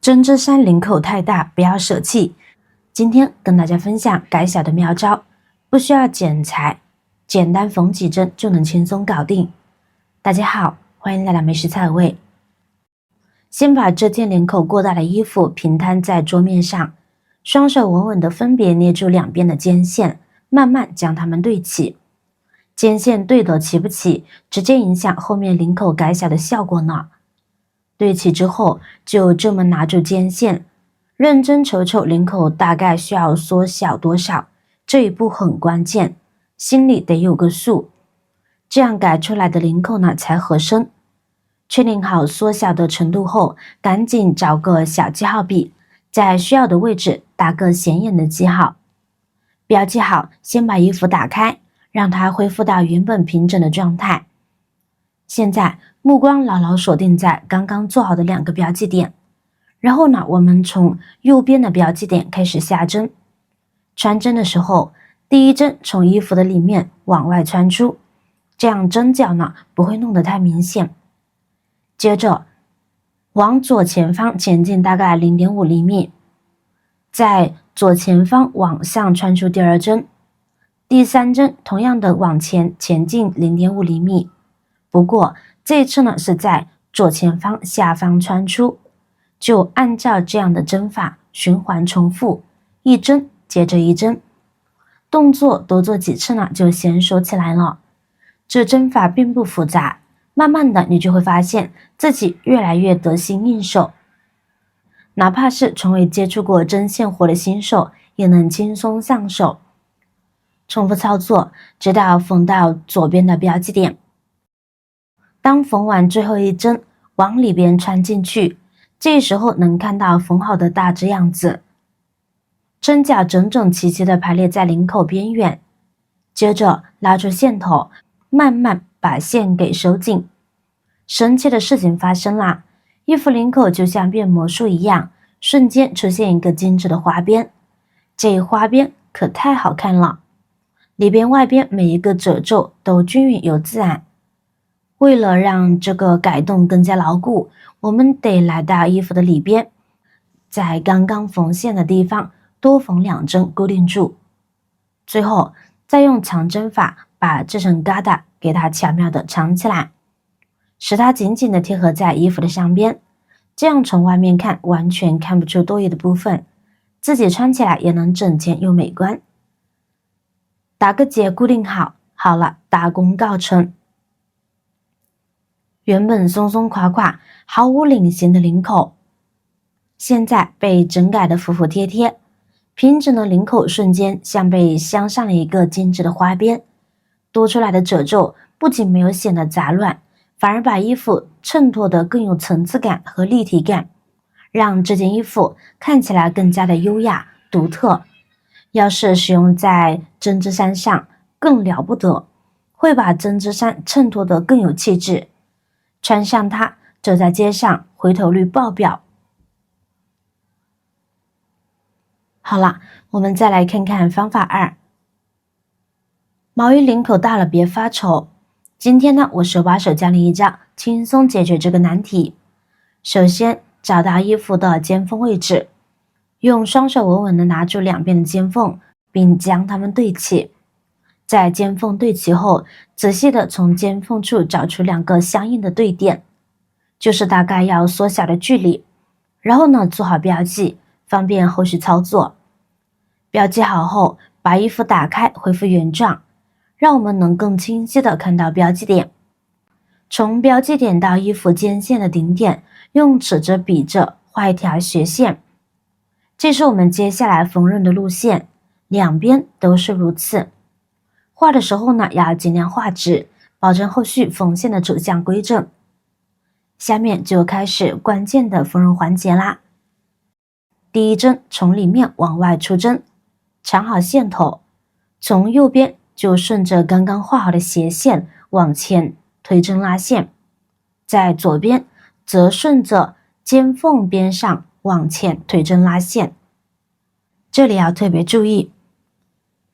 针织衫领口太大，不要舍弃。今天跟大家分享改小的妙招，不需要剪裁，简单缝几针就能轻松搞定。大家好，欢迎来到美食菜味。先把这件领口过大的衣服平摊在桌面上，双手稳稳地分别捏住两边的肩线，慢慢将它们对齐。肩线对得齐不齐，直接影响后面领口改小的效果呢。对齐之后，就这么拿住肩线，认真瞅瞅领口大概需要缩小多少，这一步很关键，心里得有个数，这样改出来的领口呢才合身。确定好缩小的程度后，赶紧找个小记号笔，在需要的位置打个显眼的记号。标记好，先把衣服打开，让它恢复到原本平整的状态。现在目光牢牢锁定在刚刚做好的两个标记点，然后呢，我们从右边的标记点开始下针。穿针的时候，第一针从衣服的里面往外穿出，这样针脚呢不会弄得太明显。接着往左前方前进大概 0.5 厘米，在左前方往上穿出第二针，第三针同样的往前进 0.5 厘米。不过这一次呢是在左前方下方穿出，就按照这样的针法循环重复，一针接着一针，动作多做几次呢就娴熟起来了。这针法并不复杂，慢慢的你就会发现自己越来越得心应手，哪怕是从未接触过针线活的新手也能轻松上手。重复操作直到缝到左边的标记点。当缝完最后一针，往里边穿进去，这时候能看到缝好的大致样子。针脚整整齐齐地排列在领口边缘，接着拉出线头，慢慢把线给收紧。神奇的事情发生啦，衣服领口就像变魔术一样，瞬间出现一个精致的花边。这花边可太好看了，里边外边每一个褶皱都均匀又自然。为了让这个改动更加牢固，我们得来到衣服的里边，在刚刚缝线的地方多缝2针固定住，最后再用藏针法把这层疙瘩给它巧妙的藏起来，使它紧紧的贴合在衣服的上边，这样从外面看完全看不出多余的部分，自己穿起来也能整洁又美观。打个结固定好了，大功告成。原本松松垮垮毫无领型的领口，现在被整改的服服帖帖，平整的领口瞬间像被镶上了一个精致的花边，多出来的褶皱不仅没有显得杂乱，反而把衣服衬托得更有层次感和立体感，让这件衣服看起来更加的优雅独特。要是使用在针织衫上更了不得，会把针织衫衬托得更有气质，穿上它走在街上回头率爆表。好了，我们再来看看方法2。毛衣领口大了别发愁，今天呢我手把手教你一招，轻松解决这个难题。首先找到衣服的尖缝位置，用双手稳稳地拿住两边的尖缝，并将它们对齐。在尖缝对齐后，仔细地从尖缝处找出2个相应的对点，就是大概要缩小的距离。然后呢，做好标记，方便后续操作。标记好后，把衣服打开，恢复原状，让我们能更清晰地看到标记点。从标记点到衣服肩线的顶点，用尺子比着画一条斜线。这是我们接下来缝纫的路线，两边都是如此。画的时候呢，要尽量画直，保证后续缝线的走向规正。下面就开始关键的缝纫环节啦。第一针从里面往外出针，藏好线头，从右边就顺着刚刚画好的斜线往前推针拉线，在左边则顺着尖缝边上往前推针拉线。这里要特别注意，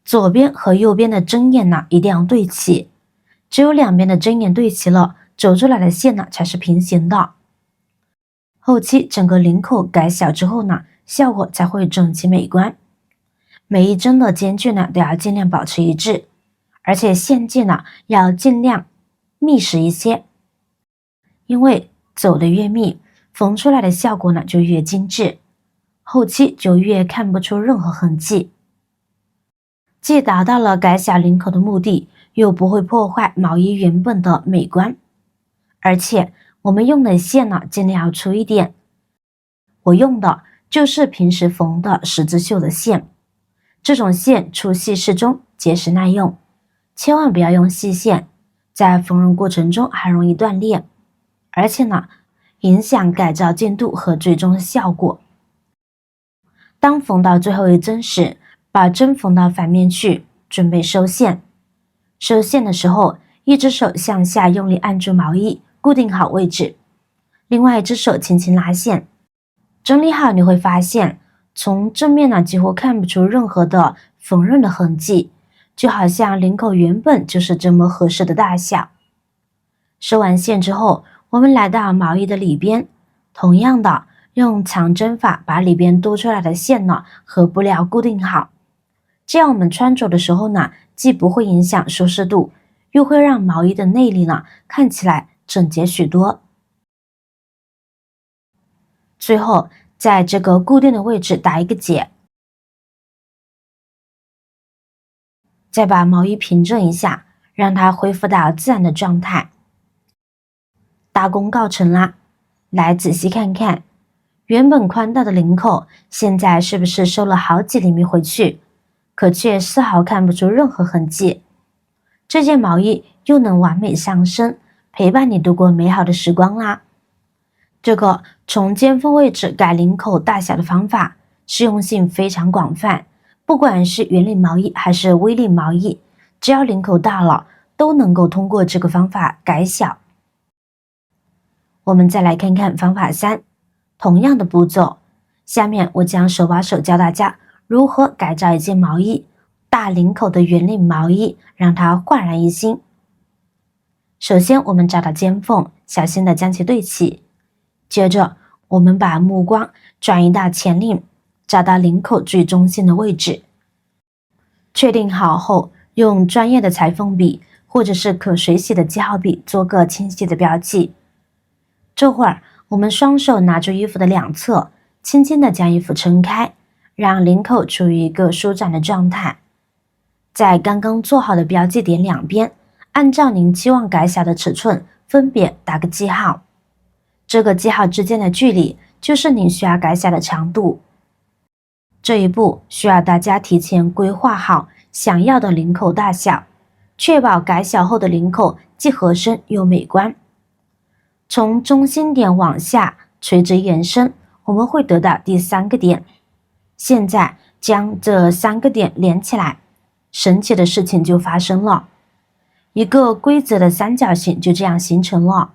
左边和右边的针眼呢一定要对齐，只有两边的针眼对齐了，走出来的线呢才是平行的。后期整个领口改小之后呢，效果才会整齐美观。每一针的间距呢都要尽量保持一致，而且线距呢要尽量密实一些，因为走得越密，缝出来的效果呢就越精致，后期就越看不出任何痕迹，既达到了改小领口的目的，又不会破坏毛衣原本的美观。而且我们用的线呢尽量要粗一点，我用的就是平时缝的十字绣的线，这种线粗细适中，结实耐用，千万不要用细线，在缝纫过程中还容易断裂，而且呢影响改造进度和最终效果。当缝到最后一针时，把针缝到反面去，准备收线。收线的时候，一只手向下用力按住毛衣，固定好位置，另外一只手轻轻拉线。整理好你会发现，从正面呢几乎看不出任何的缝纫的痕迹，就好像领口原本就是这么合适的大小。收完线之后，我们来到毛衣的里边，同样的用长针法把里边多出来的线呢和布料固定好，这样我们穿着的时候呢，既不会影响舒适度，又会让毛衣的内里呢看起来整洁许多。最后在这个固定的位置打一个结，再把毛衣平整一下，让它恢复到自然的状态。大功告成啦！来仔细看看，原本宽大的领口，现在是不是收了好几厘米回去，可却丝毫看不出任何痕迹。这件毛衣又能完美上身，陪伴你度过美好的时光啦。这个从尖峰位置改领口大小的方法，适用性非常广泛，不管是圆领毛衣还是 V 领毛衣，只要领口大了，都能够通过这个方法改小。我们再来看看方法3，同样的步骤，下面我将手把手教大家如何改造一件毛衣，大领口的圆领毛衣，让它焕然一新。首先我们找到尖缝，小心的将其对齐，接着我们把目光转移到前领，找到领口最中心的位置，确定好后，用专业的裁缝笔或者是可水洗的记号笔做个清晰的标记。这会儿我们双手拿住衣服的两侧，轻轻的将衣服撑开，让领口处于一个舒展的状态。在刚刚做好的标记点两边，按照您期望改小的尺寸分别打个记号，这个记号之间的距离就是您需要改小的长度。这一步需要大家提前规划好想要的领口大小，确保改小后的领口既合身又美观。从中心点往下垂直延伸，我们会得到第3个点。现在将这3个点连起来，神奇的事情就发生了，一个规则的三角形就这样形成了。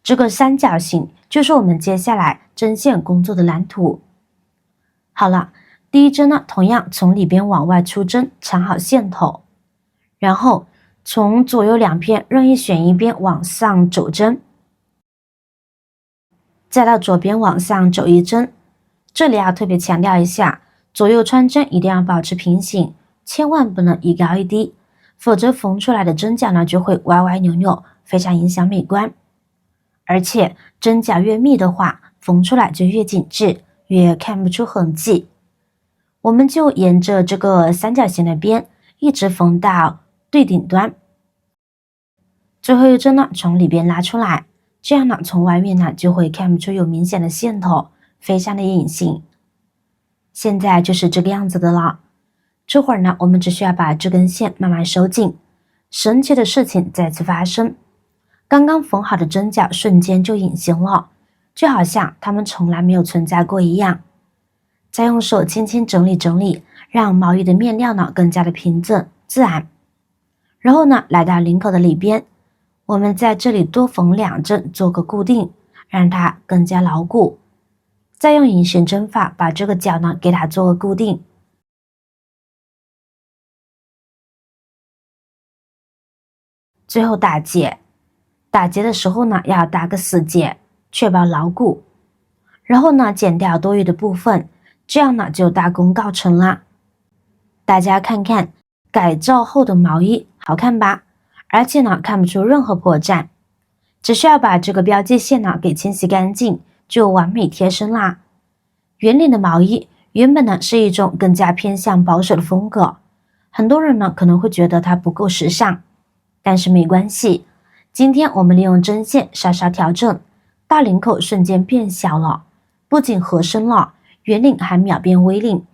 这个三角形就是我们接下来针线工作的蓝图。好了，第一针呢，同样从里边往外出针，缠好线头，然后从左右两边任意选一边往上走针，再到左边往上走一针。这里要特别强调一下，左右穿针一定要保持平行，千万不能一高一低，否则缝出来的针脚呢就会歪歪扭扭，非常影响美观。而且针脚越密的话，缝出来就越紧致，越看不出痕迹。我们就沿着这个三角形的边一直缝到最顶端，最后一针呢从里边拉出来，这样呢从外面呢就会看不出有明显的线头，非常的隐形。现在就是这个样子的了。这会儿呢我们只需要把这根线慢慢收紧，神奇的事情再次发生，刚刚缝好的针脚瞬间就隐形了，就好像它们从来没有存在过一样。再用手轻轻整理整理，让毛衣的面料呢更加的平整自然。然后呢来到领口的里边，我们在这里多缝2针做个固定，让它更加牢固。再用隐形针法把这个角呢给它做个固定。最后打结，打结的时候呢要打个死结，确保牢固。然后呢剪掉多余的部分，这样呢就大功告成啦。大家看看改造后的毛衣好看吧？而且呢看不出任何破绽，只需要把这个标记线呢给清洗干净，就完美贴身啦。圆领的毛衣原本呢是一种更加偏向保守的风格，很多人呢可能会觉得它不够时尚，但是没关系，今天我们利用针线稍稍调整，大领口瞬间变小了，不仅合身了，圆领还秒变 V 领。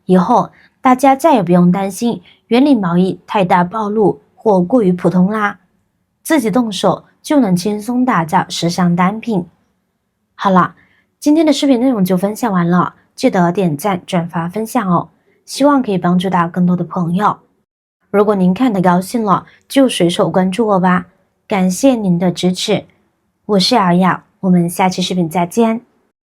以后大家再也不用担心圆领毛衣太大暴露或过于普通啦，自己动手就能轻松打造时尚单品。好了，今天的视频内容就分享完了，记得点赞、转发、分享哦，希望可以帮助到更多的朋友。如果您看得高兴了，就随手关注我吧，感谢您的支持。我是瑶瑶，我们下期视频再见。